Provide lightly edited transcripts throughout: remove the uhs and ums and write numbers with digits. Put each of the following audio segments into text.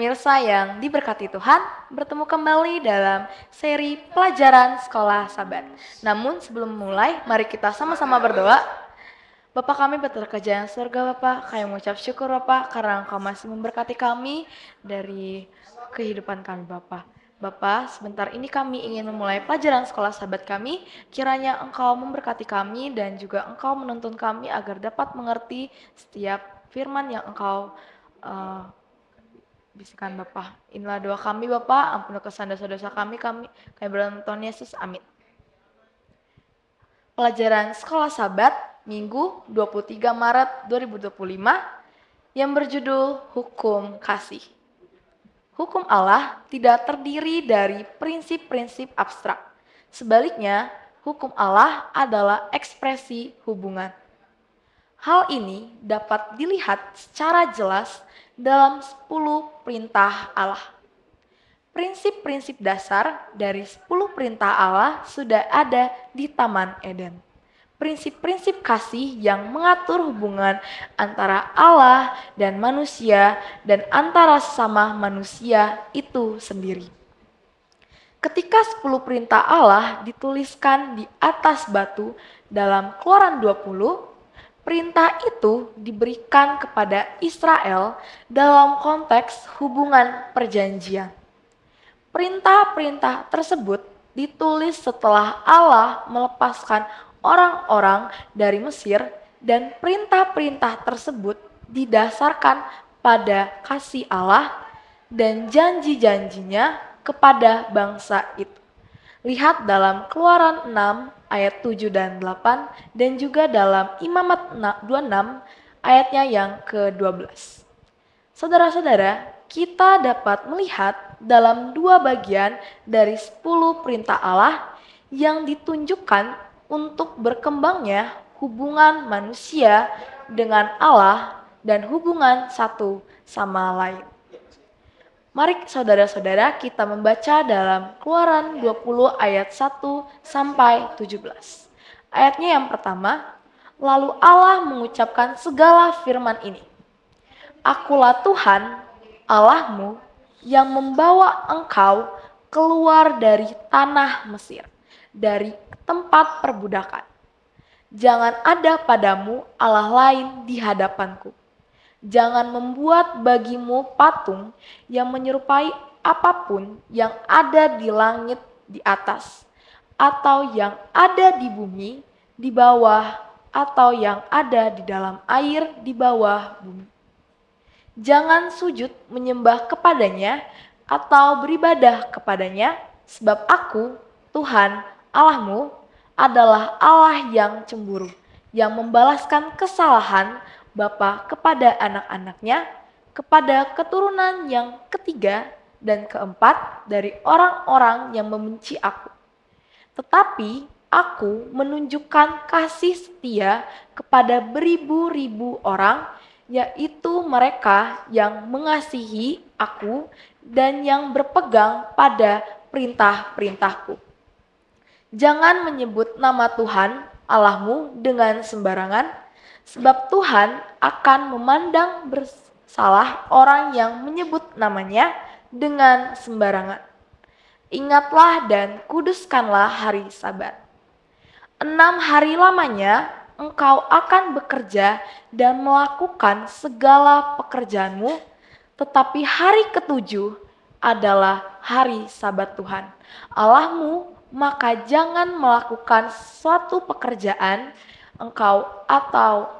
Pemirsa yang diberkati Tuhan, bertemu kembali dalam seri pelajaran Sekolah Sabat. Namun sebelum memulai, mari kita sama-sama berdoa. Bapa kami bekerja yang surga Bapak, kami mengucap syukur Bapak karena Engkau masih memberkati kami dari kehidupan kami Bapak. Bapak, sebentar ini kami ingin memulai pelajaran Sekolah Sabat kami, kiranya Engkau memberkati kami dan juga Engkau menuntun kami agar dapat mengerti setiap firman yang Engkau bisikan Bapak. Inilah doa kami Bapak, ampuni kesalahan dosa-dosa kami berdoa Tuhan Yesus, amin. Pelajaran Sekolah Sabat, Minggu 23 Maret 2025, yang berjudul Hukum Kasih. Hukum Allah tidak terdiri dari prinsip-prinsip abstrak. Sebaliknya, hukum Allah adalah ekspresi hubungan. Hal ini dapat dilihat secara jelas dalam 10 perintah Allah. Prinsip-prinsip dasar dari 10 perintah Allah sudah ada di Taman Eden. Prinsip-prinsip kasih yang mengatur hubungan antara Allah dan manusia dan antara sesama manusia itu sendiri. Ketika 10 perintah Allah dituliskan di atas batu dalam Keluaran 20, perintah itu diberikan kepada Israel dalam konteks hubungan perjanjian. Perintah-perintah tersebut ditulis setelah Allah melepaskan orang-orang dari Mesir dan perintah-perintah tersebut didasarkan pada kasih Allah dan janji-janjinya kepada bangsa itu. Lihat dalam Keluaran 6 ayat 7 dan 8 dan juga dalam Imamat 26 ayatnya yang ke-12. Saudara-saudara, kita dapat melihat dalam dua bagian dari 10 perintah Allah yang ditunjukkan untuk berkembangnya hubungan manusia dengan Allah dan hubungan satu sama lain. Mari saudara-saudara kita membaca dalam Keluaran 20 ayat 1 sampai 17. Ayatnya yang pertama, lalu Allah mengucapkan segala firman ini. Akulah Tuhan Allahmu yang membawa engkau keluar dari tanah Mesir, dari tempat perbudakan. Jangan ada padamu Allah lain di hadapanku. Jangan membuat bagimu patung yang menyerupai apapun yang ada di langit di atas, atau yang ada di bumi di bawah, atau yang ada di dalam air di bawah bumi. Jangan sujud menyembah kepadanya atau beribadah kepadanya, sebab aku, Tuhan Allahmu, adalah Allah yang cemburu, yang membalaskan kesalahan bapa kepada anak-anaknya, kepada keturunan yang ketiga dan keempat dari orang-orang yang membenci aku. Tetapi aku menunjukkan kasih setia kepada beribu-ribu orang, yaitu mereka yang mengasihi aku dan yang berpegang pada perintah-perintahku. Jangan menyebut nama Tuhan Allahmu dengan sembarangan, sebab Tuhan akan memandang bersalah orang yang menyebut namanya dengan sembarangan. Ingatlah dan kuduskanlah hari Sabat. 6 hari lamanya engkau akan bekerja dan melakukan segala pekerjaanmu, tetapi hari ketujuh adalah hari Sabat Tuhan Allahmu, maka jangan melakukan suatu pekerjaan engkau atau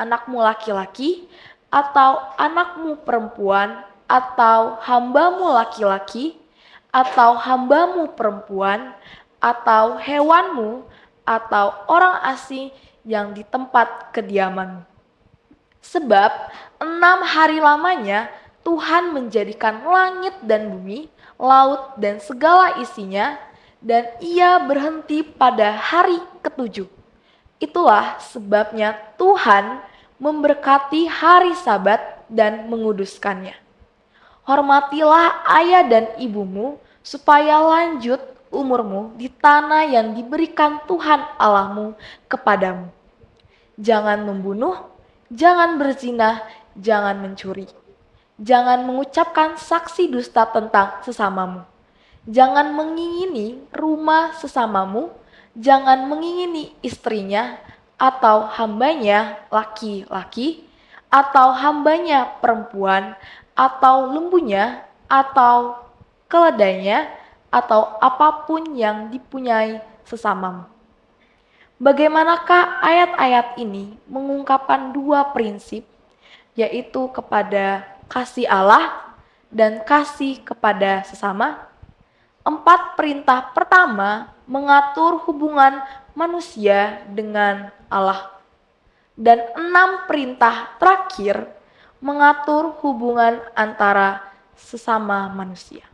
anakmu laki-laki atau anakmu perempuan atau hambamu laki-laki atau hambamu perempuan atau hewanmu atau orang asing yang di tempat kediamanmu. Sebab 6 hari lamanya Tuhan menjadikan langit dan bumi, laut dan segala isinya, dan ia berhenti pada hari ketujuh. Itulah sebabnya Tuhan memberkati hari Sabat dan menguduskannya. Hormatilah ayah dan ibumu supaya lanjut umurmu di tanah yang diberikan Tuhan Allahmu kepadamu. Jangan membunuh, jangan berzina, jangan mencuri. Jangan mengucapkan saksi dusta tentang sesamamu. Jangan mengingini rumah sesamamu. Jangan mengingini istrinya atau hambanya laki-laki atau hambanya perempuan atau lembunya atau keledainya atau apapun yang dipunyai sesamamu. Bagaimanakah ayat-ayat ini mengungkapkan dua prinsip, yaitu kepada kasih Allah dan kasih kepada sesama? 4 perintah pertama mengatur hubungan manusia dengan Allah, dan 6 perintah terakhir mengatur hubungan antara sesama manusia.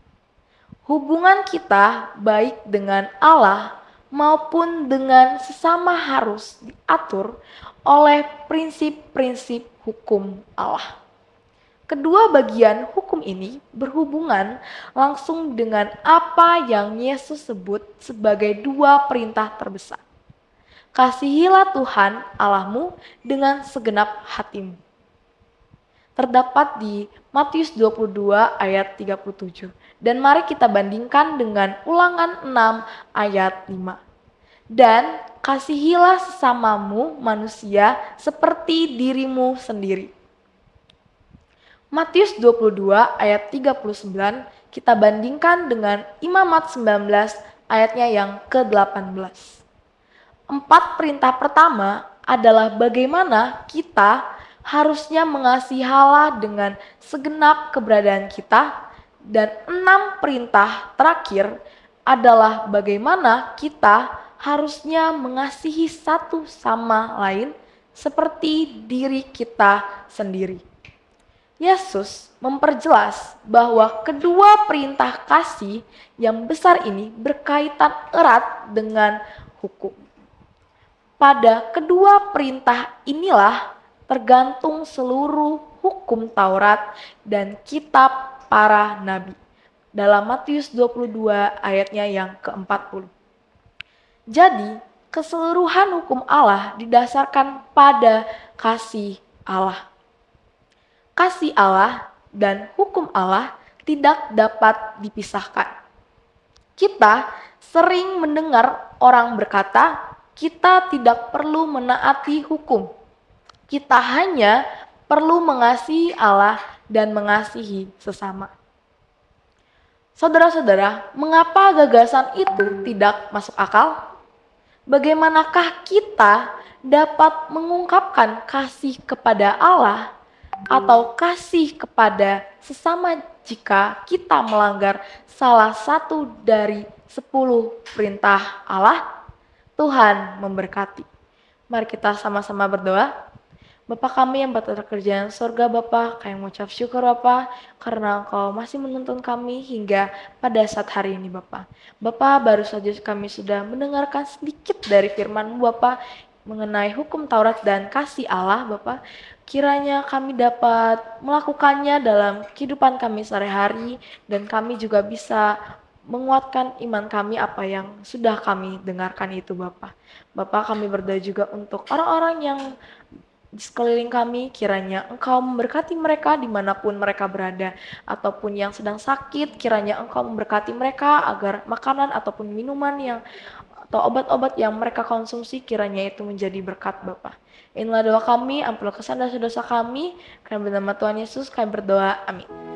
Hubungan kita baik dengan Allah maupun dengan sesama harus diatur oleh prinsip-prinsip hukum Allah. Kedua bagian hukum ini berhubungan langsung dengan apa yang Yesus sebut sebagai dua perintah terbesar. Kasihilah Tuhan Allahmu dengan segenap hatimu. Terdapat di Matius 22 ayat 37. Dan mari kita bandingkan dengan Ulangan 6 ayat 5. Dan kasihilah sesamamu manusia seperti dirimu sendiri. Matius 22 ayat 39 kita bandingkan dengan Imamat 19 ayatnya yang ke-18. 4 perintah pertama adalah bagaimana kita harusnya mengasihi Allah dengan segenap keberadaan kita, dan 6 perintah terakhir adalah bagaimana kita harusnya mengasihi satu sama lain seperti diri kita sendiri. Yesus memperjelas bahwa kedua perintah kasih yang besar ini berkaitan erat dengan hukum. Pada kedua perintah inilah tergantung seluruh hukum Taurat dan kitab para nabi. Dalam Matius 22 ayatnya yang ke-40. Jadi, keseluruhan hukum Allah didasarkan pada kasih Allah. Kasih Allah dan hukum Allah tidak dapat dipisahkan. Kita sering mendengar orang berkata, kita tidak perlu menaati hukum. Kita hanya perlu mengasihi Allah dan mengasihi sesama. Saudara-saudara, mengapa gagasan itu tidak masuk akal? Bagaimanakah kita dapat mengungkapkan kasih kepada Allah atau kasih kepada sesama jika kita melanggar salah satu dari 10 perintah Allah? Tuhan memberkati. Mari kita sama-sama berdoa. Bapa kami yang bekerja di surga, Bapa, kami mengucap syukur Bapa karena Engkau masih menuntun kami hingga pada saat hari ini Bapa. Bapa, baru saja kami sudah mendengarkan sedikit dari firman Bapa mengenai hukum Taurat dan kasih Allah Bapa. Kiranya kami dapat melakukannya dalam kehidupan kami sehari-hari dan kami juga bisa menguatkan iman kami apa yang sudah kami dengarkan itu Bapa. Bapa, kami berdoa juga untuk orang-orang yang di sekeliling kami, kiranya Engkau memberkati mereka dimanapun mereka berada, ataupun yang sedang sakit, kiranya Engkau memberkati mereka agar makanan ataupun minuman yang atau obat-obat yang mereka konsumsi kiranya itu menjadi berkat Bapa. Inilah doa kami, ampunilah kesalahan dan dosa kami, karena bernama Tuhan Yesus kami berdoa, amin.